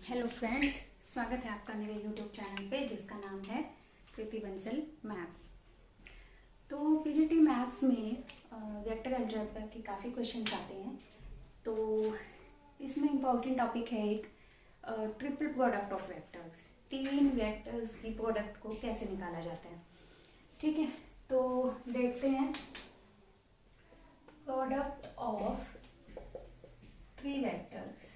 Hello friends, स्वागत है आपका मेरे यूट्यूब चैनल पे जिसका नाम है कृति बंसल मैथ्स। तो पीजीटी मैथ्स में वेक्टर अलजेब्रा के काफ़ी क्वेश्चंस आते हैं। तो इसमें इम्पॉर्टेंट टॉपिक है एक ट्रिपल प्रोडक्ट ऑफ वेक्टर्स। तीन वेक्टर्स की प्रोडक्ट को कैसे निकाला जाता है। ठीक है, तो देखते हैं। Product of three vectors,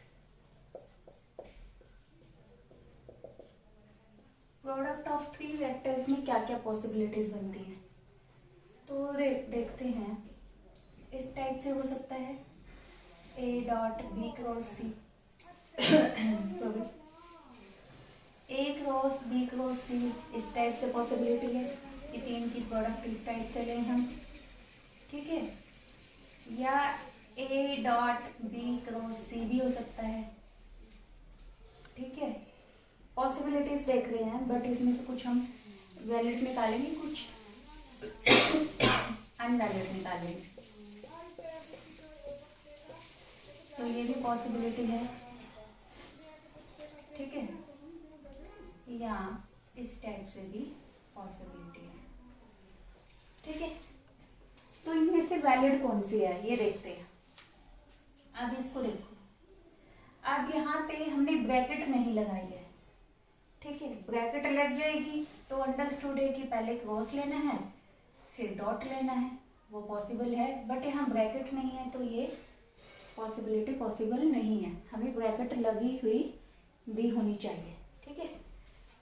product of three vectors में क्या क्या पॉसिबिलिटीज बनती हैं। तो देखते हैं। इस टाइप से हो सकता है A dot B cross C sorry A cross B cross C, इस टाइप से पॉसिबिलिटी है कि तीन की प्रोडक्ट इस टाइप से लें हम। ठीक है, या ए डॉट बी क्रॉस सी भी हो सकता है। ठीक है, पॉसिबिलिटीज देख रहे हैं, बट इसमें से कुछ हम वैलिड निकालेंगे, कुछ अनवैलिड निकालेंगे। तो ये भी पॉसिबिलिटी है। ठीक है, या इस टाइप से भी पॉसिबिलिटी है। ठीक है, तो इनमें से वैलिड कौन सी है ये देखते हैं। अब इसको देखो, अब यहाँ पे हमने ब्रैकेट नहीं लगाई है। ठीक है, ब्रैकेट लग जाएगी तो अंडरस्टूड है कि पहले क्रॉस लेना है फिर डॉट लेना है, वो पॉसिबल है। बट यहाँ ब्रैकेट नहीं है तो ये पॉसिबिलिटी पॉसिबल नहीं है। हमें ब्रैकेट लगी हुई दी होनी चाहिए। ठीक है,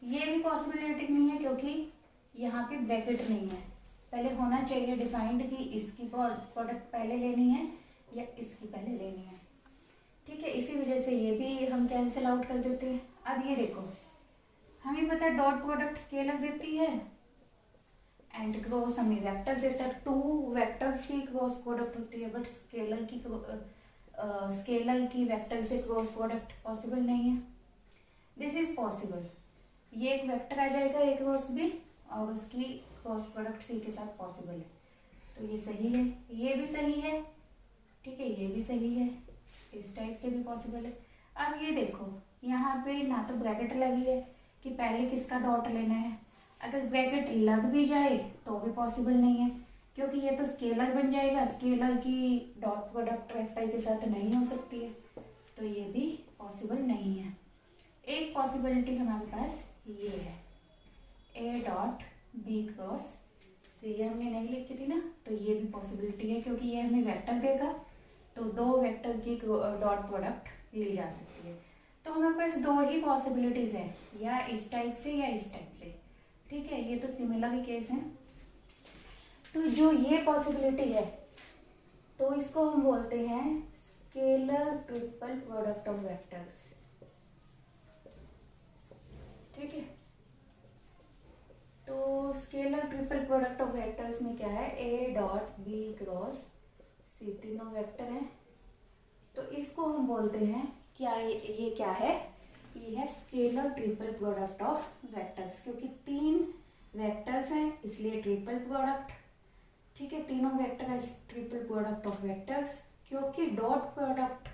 ये भी पॉसिबिलिटी नहीं है क्योंकि यहाँ पे ब्रैकेट नहीं है। पहले होना चाहिए डिफाइंड कि इसकी प्रोडक्ट पहले लेनी है या इसकी पहले लेनी है। ठीक है, इसी वजह से ये भी हम कैंसिल आउट कर देते हैं। अब ये देखो, हमें पता है डॉट प्रोडक्ट स्केलर देती है एंड क्रॉस हमें वेक्टर देता है। टू वेक्टर्स की क्रॉस प्रोडक्ट होती है, बट स्केलर की वेक्टर से क्रॉस प्रोडक्ट पॉसिबल नहीं है। This is possible. ये एक वेक्टर आ जाएगा ए क्रॉस बी और उसकी क्रॉस प्रोडक्ट सी के साथ पॉसिबल है। तो ये सही है, ये भी सही है। ठीक है, ये भी सही है, इस टाइप से भी पॉसिबल है। अब ये देखो, यहाँ पे ना तो ब्रैकेट लगी है कि पहले किसका डॉट लेना है। अगर ब्रैकेट लग भी जाए तो भी पॉसिबल नहीं है क्योंकि ये तो स्केलर बन जाएगा। स्केलर की डॉट प्रोडक्ट वेक्टर के साथ नहीं हो सकती है, तो ये भी पॉसिबल नहीं है। एक पॉसिबिलिटी हमारे पास ये है, ए डॉट बी क्रॉस सी हमने नहीं लिखी थी ना, तो ये भी पॉसिबिलिटी है क्योंकि ये हमें वेक्टर देगा तो दो वेक्टर की डॉट प्रोडक्ट ली जा सकती है। तो हमारे पास दो ही पॉसिबिलिटीज है, या इस टाइप से या इस टाइप से। ठीक है, ये तो सिमिलर ही केस है। तो जो ये पॉसिबिलिटी है तो इसको हम बोलते हैं scalar triple product of vectors. ठीक है, तो scalar triple product of vectors में क्या है, ए डॉट बी क्रॉस सी, तीनों वेक्टर हैं। तो इसको हम बोलते हैं क्या, ये क्या है, ये है scalar triple product of vectors. क्योंकि तीन वेक्टर्स हैं इसलिए ट्रिपल प्रोडक्ट। ठीक है, तीनों वेक्टर है ट्रिपल प्रोडक्ट ऑफ वेक्टर्स। क्योंकि डॉट प्रोडक्ट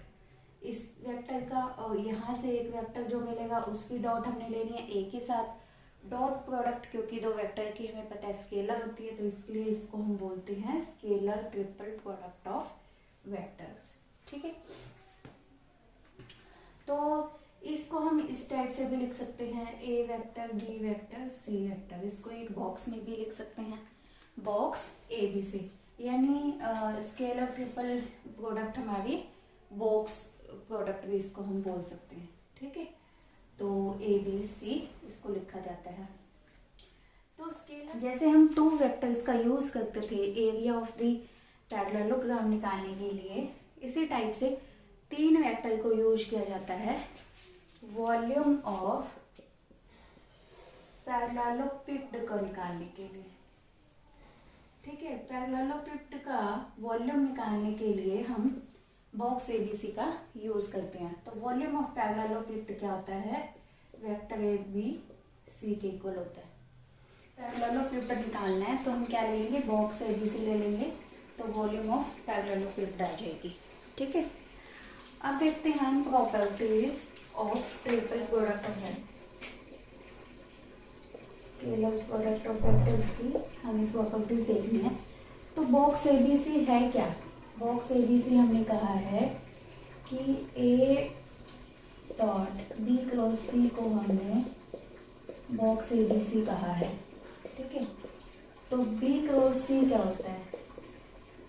इस वेक्टर का और यहाँ से एक वेक्टर जो मिलेगा उसकी डॉट हमने लेनी है ए के साथ। डॉट प्रोडक्ट क्योंकि दो वेक्टर की हमें पता है स्केलर होती है, तो इसलिए इसको हम बोलते हैं scalar triple product of vectors. ठीक है, तो इसको हम इस टाइप से भी लिख सकते हैं, A vector B vector C vector. इसको एक बॉक्स में भी लिख सकते हैं, बॉक्स ए बी सी, यानी स्केलर ट्रिपल प्रोडक्ट हमारी बॉक्स प्रोडक्ट भी इसको हम बोल सकते हैं। ठीक है, तो ए बी सी इसको लिखा जाता है। तो स्केलर जैसे हम टू वेक्टर्स का यूज करते थे एरिया ऑफ द पैरेललोग्राम निकालने के लिए, इसी टाइप से तीन वेक्टर को यूज किया जाता है वॉल्यूम ऑफ पैरेललोपिड को निकालने के लिए। ठीक है, पैरेललोपिड का वॉल्यूम निकालने के लिए हम बॉक्स एबीसी का यूज करते हैं। तो वॉल्यूम ऑफ पैरेललोपिड क्या होता है, वेक्टर ए बी सी के इक्वल होता है। पैरेललोपिड निकालना है तो हम क्या ले लेंगे, बॉक्स एबीसी ले लेंगे, तो वॉल्यूम ऑफ पैरेललोपिड आ जाएगी। ठीक है, अब देखते हैं हम properties of triple triple product है, स्केलर प्रोडक्ट ऑफ वेक्टर्स की हमें प्रॉपर्टीज देखनी है। तो बॉक्स एबीसी है क्या? बॉक्स एबीसी हमने कहा है कि ए डॉट बी क्रॉस सी को हमने बॉक्स एबीसी कहा है, ठीक है। तो बी क्रॉस सी क्या होता है?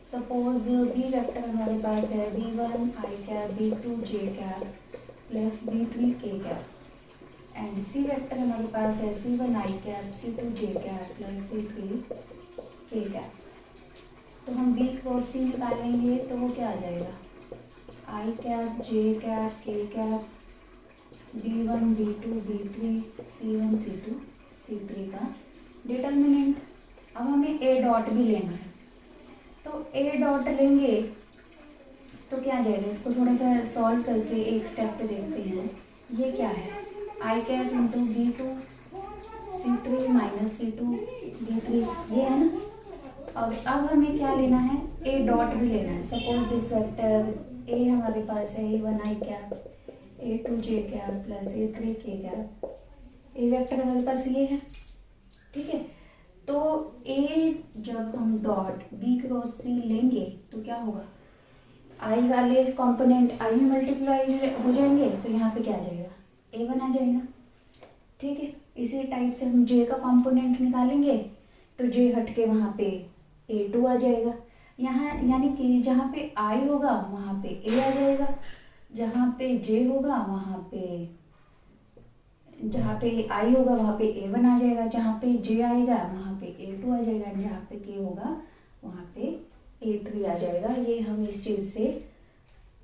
सपोज बी वेक्टर हमारे पास है b1 आई कैप b2 जे कैप प्लस b3 के कैप एंड सी वेक्टर हमारे पास है c1 आई कैप c2 जे कैप प्लस c3 के कैप। तो हम बी क्रॉस सी निकालेंगे तो वो क्या आ जाएगा? आई कैप जे कैप के cap b1 b2 b3 c1 c2 c3 का डिटर्मिनेंट। अब हमें ए डॉट भी लेना है, तो ए डॉट लेंगे तो क्या आ जाएगा? इसको थोड़ा सा सॉल्व करके एक स्टेप पे देखते हैं। ये क्या है? आई cap into b2 c3 minus c2 b3, ये है ना। और अब हमें क्या लेना है? ए डॉट भी लेना है। सपोज दिस वेक्टर ए हमारे पास है a1 आई कैप a2 जे कैप प्लस a3 के कैप। ए वेक्टर हमारे पास ये है, ठीक है। तो ए जब हम डॉट बी क्रॉस सी लेंगे तो क्या होगा? आई वाले कंपोनेंट आई में मल्टीप्लाई हो जाएंगे, तो यहाँ पे क्या आ जाएगा? a1 आ जाएगा, ठीक है। इसी टाइप से हम जे का कंपोनेंट निकालेंगे तो जे हट के वहाँ पे a2 आ जाएगा। यहाँ यानी कि जहाँ पे आई होगा वहाँ पे a आ जाएगा, जहाँ पे जे होगा वहाँ पे, जहाँ पे आई होगा वहाँ पे a1 आ जाएगा, जहाँ पे जे आएगा वहाँ पे a2 आ जाएगा, जहाँ पे के होगा वहाँ पे a3 आ जाएगा। ये हम इस चीज़ से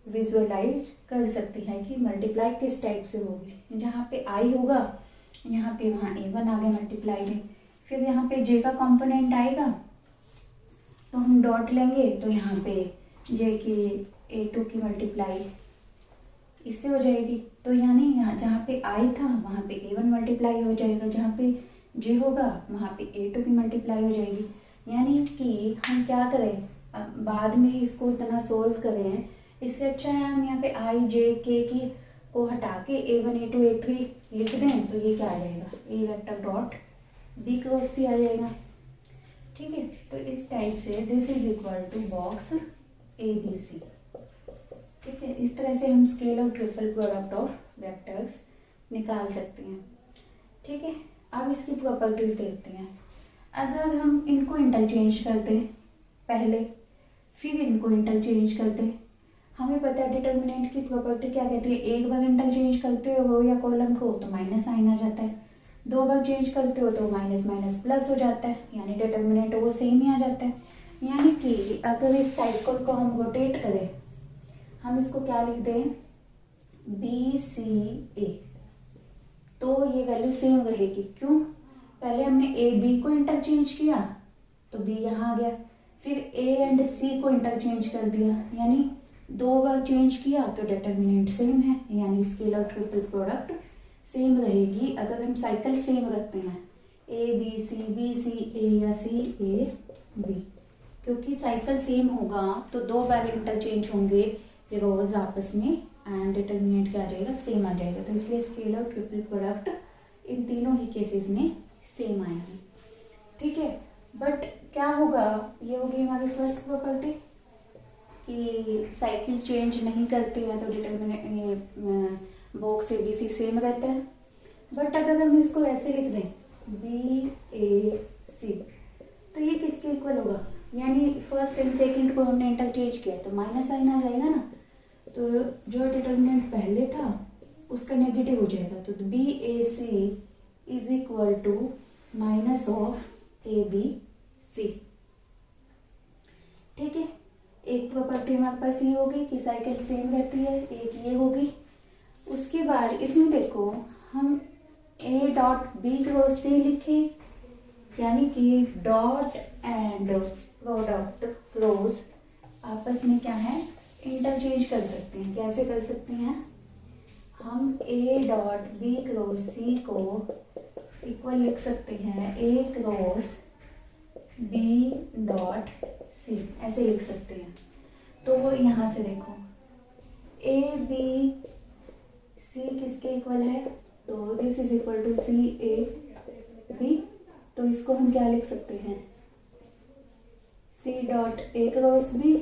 विजुअलाइज कर सकते हैं कि मल्टीप्लाई किस टाइप से होगी। जहाँ पे आई होगा यहाँ पे वहाँ a1 आ गया मल्टीप्लाई में, फिर यहाँ पे जे का कंपोनेंट आएगा तो हम डॉट लेंगे तो यहाँ पे जे की a2 की मल्टीप्लाई इससे हो जाएगी। तो यानी यहाँ जहाँ पे आई था वहाँ पे a1 मल्टीप्लाई हो जाएगा, जहाँ पे जे होगा वहाँ पे a2 की मल्टीप्लाई हो जाएगी। यानी कि हम क्या करें, अब बाद में इसको इतना सोल्व करें, इससे अच्छा है हम यहाँ पे आई जे के की को हटा के a1 a2 a3 लिख दें, तो ये क्या आ जाएगा? A vector dot B cross सी आ जाएगा, ठीक है। तो इस टाइप से this is equal to box a B C, ठीक है। इस तरह से हम स्केल और ट्रिपल प्रोडक्ट ऑफ वेक्टर्स निकाल सकते हैं, ठीक है। अब इसकी प्रॉपर्टीज देखते हैं। अगर हम इनको इंटरचेंज करते हैं पहले, फिर इनको इंटरचेंज करते हैं, हमें पता है डिटर्मिनेंट की प्रॉपर्टी क्या कहती है? एक बार इंटरचेंज करते हो रो या कॉलम को तो माइनस साइन आ जाता है, दो बार चेंज करते हो तो माइनस माइनस प्लस हो जाता है, यानी डिटर्मिनेंट वो सेम ही आ जाता है। यानी कि अगर इस साइकिल को हम रोटेट करें, हम इसको क्या लिख दें? बी सी ए, तो ये वैल्यू सेम रहेगी। क्यों? पहले हमने ए बी को इंटरचेंज किया तो बी यहाँ आ गया, फिर ए एंड सी को इंटरचेंज कर दिया, यानी दो बार चेंज किया तो डिटर्मिनेंट सेम है, यानी स्केलर ट्रिपल प्रोडक्ट सेम रहेगी अगर हम साइकिल सेम रखते हैं, ए बी सी ए या सी ए बी। क्योंकि साइकिल सेम होगा तो दो बार इंटरचेंज होंगे ये रोज आपस में एंड डिटर्मिनेंट क्या आ जाएगा? सेम आ जाएगा। तो इसलिए स्केलर ट्रिपल प्रोडक्ट इन तीनों ही केसेस में सेम आएंगे, ठीक है। बट क्या होगा? ये होगी हमारी फर्स्ट प्रॉपर्टी कि साइकिल चेंज नहीं करती है तो determinant box a B c same रहता है। बट अगर हम इसको ऐसे लिख दें बी ए सी, तो ये किसके इक्वल होगा? यानी फर्स्ट एंड सेकंड को हमने इंटरचेंज किया तो माइनस साइन आ जाएगा ना, तो जो डिटर्मिनेंट पहले था उसका नेगेटिव हो जाएगा। तो b a c is equal to minus of a B C, ठीक है। एक प्रॉपर्टी हमारे पास ये होगी कि साइकिल सेम रहती है, एक ये होगी। उसके बाद इसमें देखो हम ए डॉट बी क्रॉस सी लिखें, यानी कि डॉट एंड प्रोडक्ट क्रॉस आपस में क्या है? इंटरचेंज कर सकते हैं। कैसे कर सकते हैं? हम ए डॉट बी क्रॉस सी को इक्वल लिख सकते हैं ए क्रॉस बी डॉट सी, ऐसे लिख सकते हैं। तो यहाँ से देखो ए बी सी किसके इक्वल है, तो this is equal to c a b. तो इसको हम क्या लिख सकते हैं, c dot a cross b,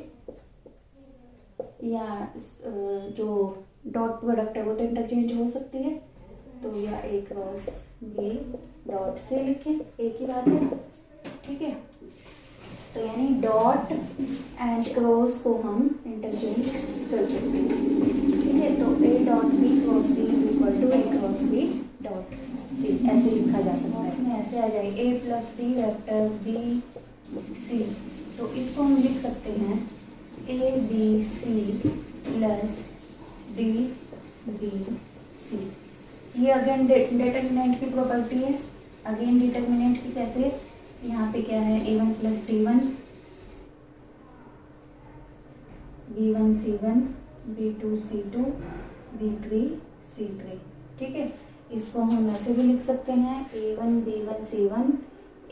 या जो डॉट प्रोडक्ट है वो तो इंटरचेंज हो सकती है, तो या ए क्रॉस बी डॉट सी लिखें, एक ही बात है। ठीक है, तो यानी डॉट एंड क्रॉस को हम इंटरचेंज कर सकते हैं। ठीक है, तो A dot B cross C equal to A cross B dot C, ऐसे लिखा जा सकता है। इसमें ऐसे आ जाए A plus D vector B C, तो इसको हम लिख सकते हैं A B C plus D B C. ये अगेन डिटर्मिनेंट की प्रॉपर्टी है। अगेन डिटर्मिनेंट की कैसे, यहाँ पे क्या है, a1 plus d1, b1 c1, b2 c2, b3 c3। ठीक है, इसको हम ऐसे भी लिख सकते हैं a1 b1 c1,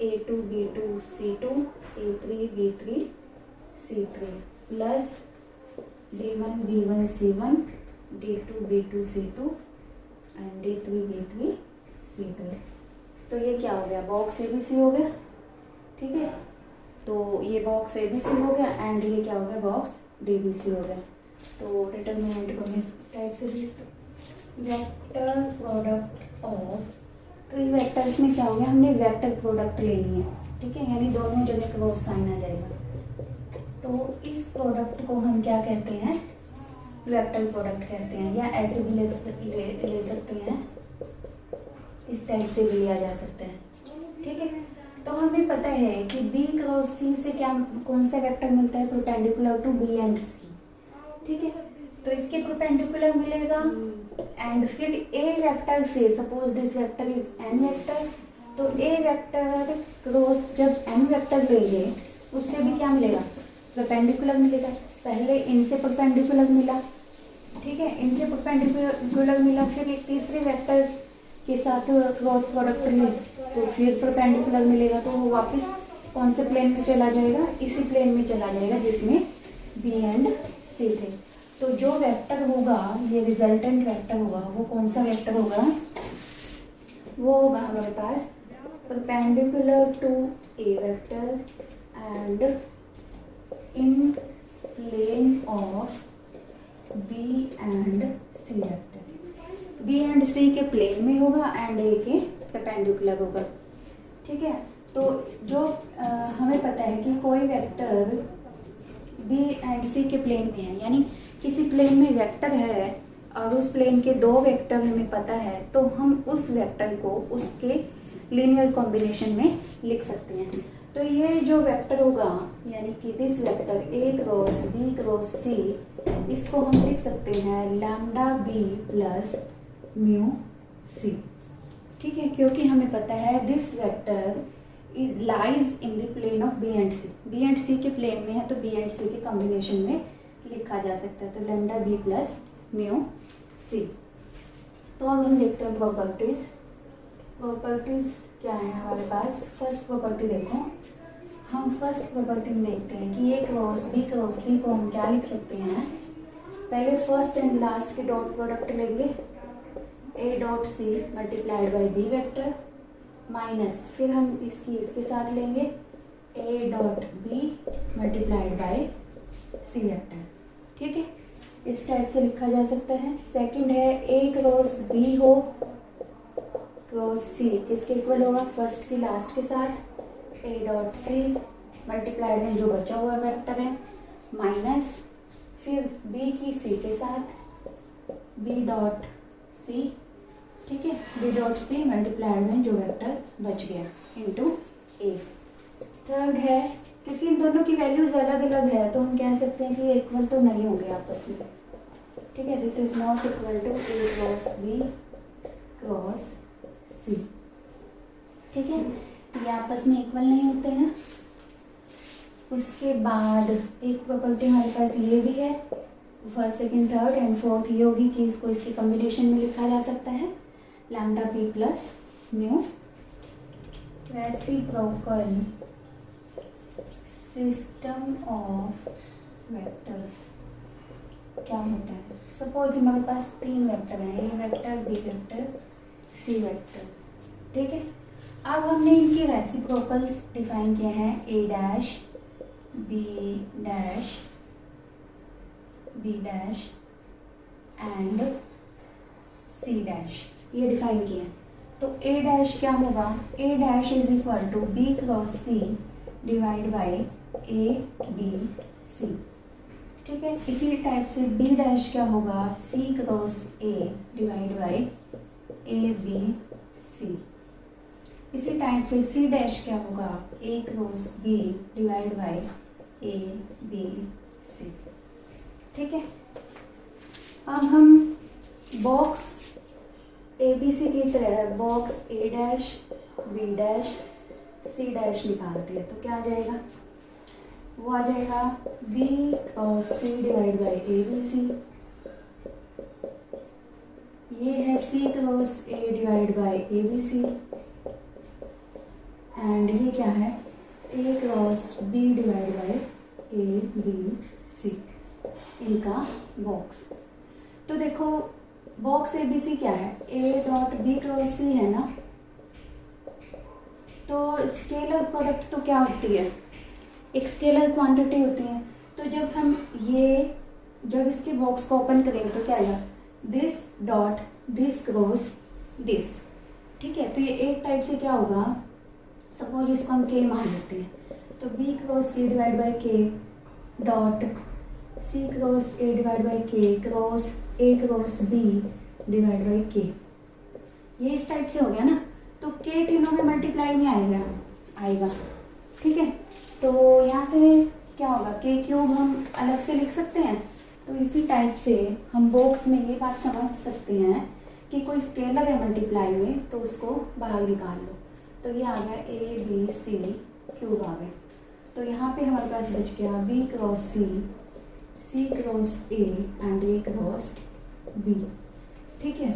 a2 b2 c2, a3 b3 c3 plus d1 b1 c1, d2 b2 c2 and d3 b3 c3। तो ये क्या हो गया, बॉक्स ABC हो गया। ठीक है, तो ये बॉक्स ABC हो गया एंड ये क्या हो गया, बॉक्स DBC हो गया। तो डिटर्मिनेंट को हम इस टाइप से भी लिख सकते हैं, वेक्टर प्रोडक्ट ऑफ, तो ये वेक्टर्स में क्या हो गया, हमने वेक्टर प्रोडक्ट लेनी है। ठीक है, यानी दोनों जगह क्रॉस साइन आ जाएगा। तो इस प्रोडक्ट को हम क्या कहते हैं, वेक्टर प्रोडक्ट कहते हैं, या ऐसे भी ले सकते हैं, इस टाइप से भी लिया जा सकता है। ठीक है, तो हमें पता है कि B क्रॉस C से क्या, कौन सा वेक्टर मिलता है, perpendicular to B and C। ठीक है, तो इसके परपेंडिकुलर मिलेगा एंड फिर A वेक्टर से, suppose this vector is N vector, तो A वेक्टर क्रॉस जब N वेक्टर लेंगे उससे भी क्या मिलेगा, परपेंडिकुलर मिलेगा। पहले इनसे परपेंडिकुलर मिला, ठीक है, इनसे परपेंडिकुलर मिला, फिर एक तीसरे वेक्टर के साथ क्रॉस प्रोडक्ट ले तो फिर परपेंडिकुलर मिलेगा, तो वो वापस कौन से प्लेन में चला जाएगा, इसी प्लेन में चला जाएगा जिसमें B एंड C थे। तो जो वेक्टर होगा, ये रिजल्टेंट वेक्टर होगा, वो कौन सा वेक्टर होगा, वो होगा हमारे पास perpendicular to A vector and in plane of B and C vector. B and C के प्लेन में होगा एंड A के परपेंडिकुलर होगा। ठीक है, तो जो हमें पता है कि कोई वेक्टर B एंड C के प्लेन में है, यानी किसी प्लेन में वेक्टर है और उस प्लेन के दो वेक्टर हमें पता है, तो हम उस वेक्टर को उसके लीनियर कॉम्बिनेशन में लिख सकते हैं। तो ये जो वेक्टर होगा, यानी कि this vector A cross B cross C, इसको हम लिख सकते हैं lambda B plus mu C। ठीक है, क्योंकि हमें पता है this vector is lies in the plane of B and C। B and C के प्लेन में है तो B एंड C के कॉम्बिनेशन में लिखा जा सकता है, तो lambda B plus mu C। तो अब हम देखते हैं प्रॉपर्टीज। प्रॉपर्टीज क्या है हमारे पास, फर्स्ट प्रॉपर्टी देखो, हम फर्स्ट प्रॉपर्टी में देखते हैं कि A cross B cross C को हम क्या लिख सकते हैं, पहले फर्स्ट एंड लास्ट के डॉट प्रोडक्ट लेंगे, A dot C multiplied by B vector minus, फिर हम इसके साथ लेंगे A dot B multiplied by C vector. ठीक है, इस टाइप से लिखा जा सकता है। सेकंड है A क्रॉस B हो क्रॉस C किसके इक्वल होगा, फर्स्ट की लास्ट के साथ A डॉट C मल्टीप्लाइड में जो बचा हुआ वेक्टर है माइनस, फिर B की C के साथ B डॉट C। ठीक है, B डॉट C मल्टीप्लाइड में जो वेक्टर बच गया इनटू A। थर्ड है, क्योंकि इन दोनों की वैल्यूज अलग अलग है तो हम कह सकते हैं कि इक्वल तो नहीं होंगे आपस में। ठीक है, this is not equal to A cross B cross C। ठीक है, ये आपस में इक्वल नहीं होते हैं। उसके बाद एक प्रॉपर्टी हमारे पास ये भी है, first second third and fourth ये होगी कि इसको इसके कॉम्बिनेशन में लिखा जा सकता है lambda B plus mu. Reciprocal system of vectors. क्या होता है। सपोज हमारे पास 3 वेक्टर हैं, A vector, B vector, C vector, ठीक है। अब हमने इनके रेसिप्रोकल्स डिफाइन किए हैं, A dash, B dash, B dash and C dash, ये डिफाइन किए हैं। तो ए डैश क्या होगा, A dash is equal to B cross C divide by A B C, ठीक है। इसी टाइप से बी डैश क्या होगा, C cross A divide by A B C. इसी टाइप से सी डैश क्या होगा, A cross B divide by A B C, ठीक है। अब हम बॉक्स ए बी सी की तरह box A dash, B dash, C dash निकालते हैं, तो क्या आ जाएगा, वो आ जाएगा B cross C divide by A B C, ये है C cross A divide by A B C, and ये क्या है, A cross B divide by A B C, इनका बॉक्स। तो देखो बॉक्स ए बी सी क्या है, ए डॉट बी क्रॉस सी है ना, तो स्केलर प्रोडक्ट तो क्या होती है, एक स्केलर क्वांटिटी होती है। तो जब इसके बॉक्स को ओपन करेंगे तो क्या आएगा, this dot this cross this, ठीक है। तो ये एक टाइप से क्या होगा, सपोज इसको हम के मान लेते हैं, तो B cross C divide by K dot C cross A divide by K cross A cross B divide by K, ये इस टाइप से हो गया ना। तो के तीनों में मल्टीप्लाई में आएगा, ठीक है। तो यहाँ से क्या होगा, के क्यूब हम अलग से लिख सकते हैं। तो इसी टाइप से हम बॉक्स में ये बात समझ सकते हैं कि कोई स्केलर है मल्टीप्लाई में, तो उसको बाहर निकाल लो। तो ये आ गया ए बी सी क्यूब आ गए। तो यहाँ पे हमारे पास बच गया B cross C, C cross A and A cross B, ठीक है।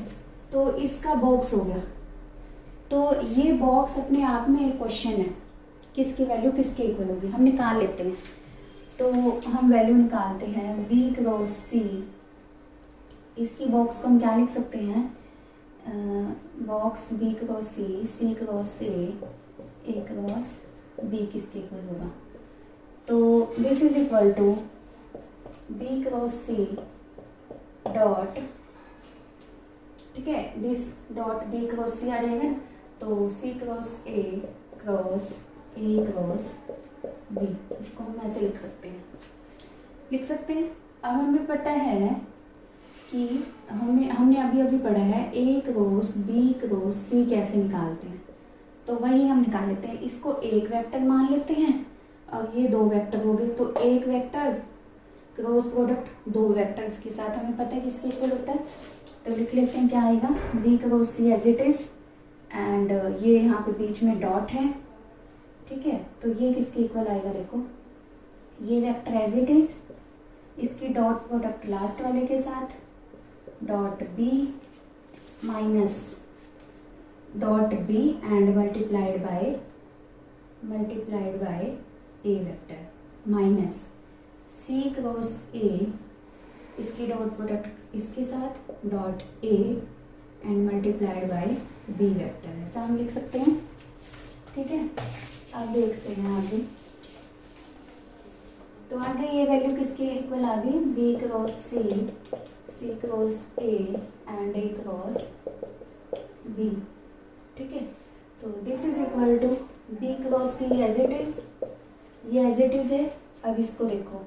तो इसका बॉक्स हो गया। तो ये बॉक्स अपने आप में एक क्वेश्चन है, किसकी वैल्यू किसके इक्वल होगी, हम निकाल लेते हैं। तो हम वैल्यू निकालते हैं बी क्रॉस सी, इसकी बॉक्स को हम क्या लिख सकते हैं, box B cross C cross A cross B किसके इक्वल होगा। तो this is equal to B cross C dot, ठीक है, दिस डॉट बी क्रॉस सी आ जाएगा ना, तो C cross A cross B, इसको हम ऐसे लिख सकते हैं। अब हमें पता है कि हमने अभी पढ़ा है ए क्रॉस बी क्रॉस सी कैसे निकालते हैं, तो वही हम निकाल लेते हैं। इसको एक वेक्टर मान लेते हैं और ये 2 वेक्टर हो गए। तो एक वेक्टर क्रॉस प्रोडक्ट 2 वेक्टर्स के साथ हमें पता है किसके इक्वल होता है। तो लिख लेते हैं क्या आएगा, B cross C as it is, and ये यहाँ पे बीच में डॉट है, ठीक है। तो ये किसके इक्वल आएगा, देखो ये वेक्टर एज इट इज, इसकी डॉट प्रोडक्ट लास्ट वाले के साथ, dot B minus dot B and multiplied by A vector minus C cross A, इसकी डॉट प्रोडक्ट इसके साथ dot A and multiplied by B vector, ऐसा हम लिख सकते हैं, ठीक है। अब देखते हैं आगे। तो आगे ये वैल्यू किसके इक्वल आ गई, B cross C cross A and A cross B, ठीक है। तो this is equal to B cross C as it is, ये एज इट इज है। अब इसको देखो,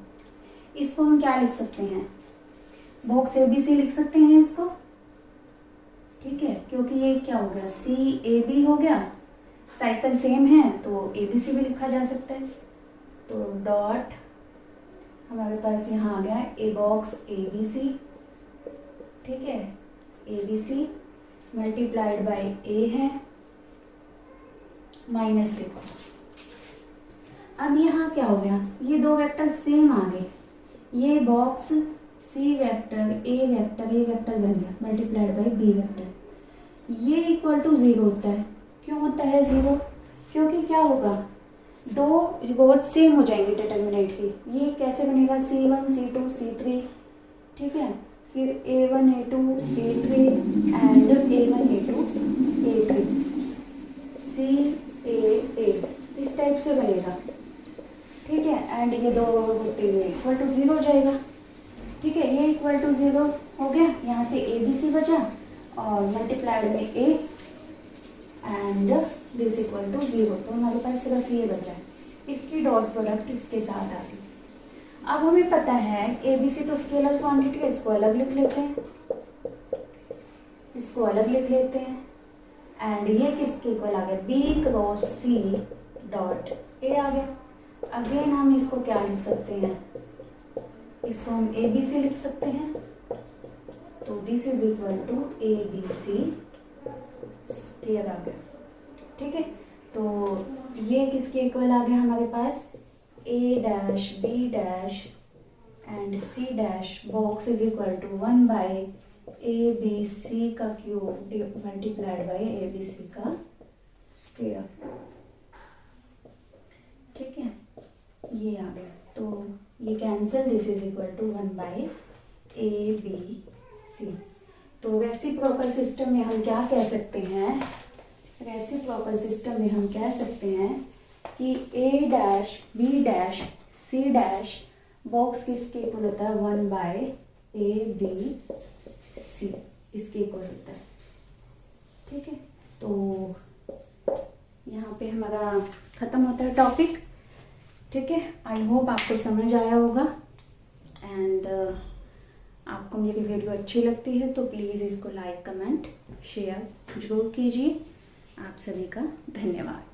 इसको हम क्या लिख सकते हैं, बॉक्स ए बी सी लिख सकते हैं इसको, ठीक है, क्योंकि ये क्या हो गया, सी ए बी हो गया, साइकिल सेम है तो ए बी सी भी लिखा जा सकता है। तो डॉट हमारे पास यहाँ आ गया a box a B C, ठीक है, A B C multiplied by A है माइनस, देखो अब यहाँ क्या हो गया, ये 2 वेक्टर सेम आ गए, ये box C vector A vector बन गया मल्टीप्लाइड बाय बी वेक्टर, ये इक्वल टू 0 होता है। क्यों होता है 0, क्योंकि क्या होगा, 2 रोज सेम हो जाएंगे डिटर्मिनेंट की। ये कैसे बनेगा, C1 C2 C3 ठीक है। फिर A1 A2 A3 and A1 A2 A3 C A A इस टाइप से बनेगा, ठीक है। एंड ये दो होते हुए इक्वल टू 0 हो जाएगा, ठीक है। ये इक्वल टू 0 हो गया, यहाँ से ABC बचा और मल्टीप्लाइड में A and this equal to 0, तो हमारे पास सिर्फ ये बचा है। इसकी डॉट प्रोडक्ट इसके साथ आ गई। अब हमें पता है ABC तो स्केलर क्वांटिटी है, इसको अलग लिख लेते हैं, इसको अलग लिख लेते हैं। एंड ये किसके इक्वल आ गया, B cross C dot A आ गया। अगेन हम इसको क्या लिख सकते हैं, इसको हम ABC लिख सकते हैं, तो this is equal to ABC square आ गया, ठीक है। तो ये किसके इक्वल आ गया हमारे पास, A dash B dash and C dash box is equal to 1 by ABC का क्यूब मल्टीप्लाइड बाई ABC का स्क्वायर, ठीक है। ये आ गया, तो ये cancel, this is equal to 1 by ABC। तो रेसिप्रोकल सिस्टम में हम क्या कह सकते हैं, रेसिप्रोकल सिस्टम में हम कह सकते हैं कि A dash B dash C dash box किसके इक्वल होता है, 1 बाई ABC इसके इक्वल होता है, ठीक है। तो यहाँ पे हमारा ख़त्म होता है टॉपिक, ठीक है। आई होप आपको समझ आया होगा एंड आपको मेरी वीडियो अच्छी लगती है तो प्लीज़ इसको लाइक कमेंट शेयर जरूर कीजिए। आप सभी का धन्यवाद।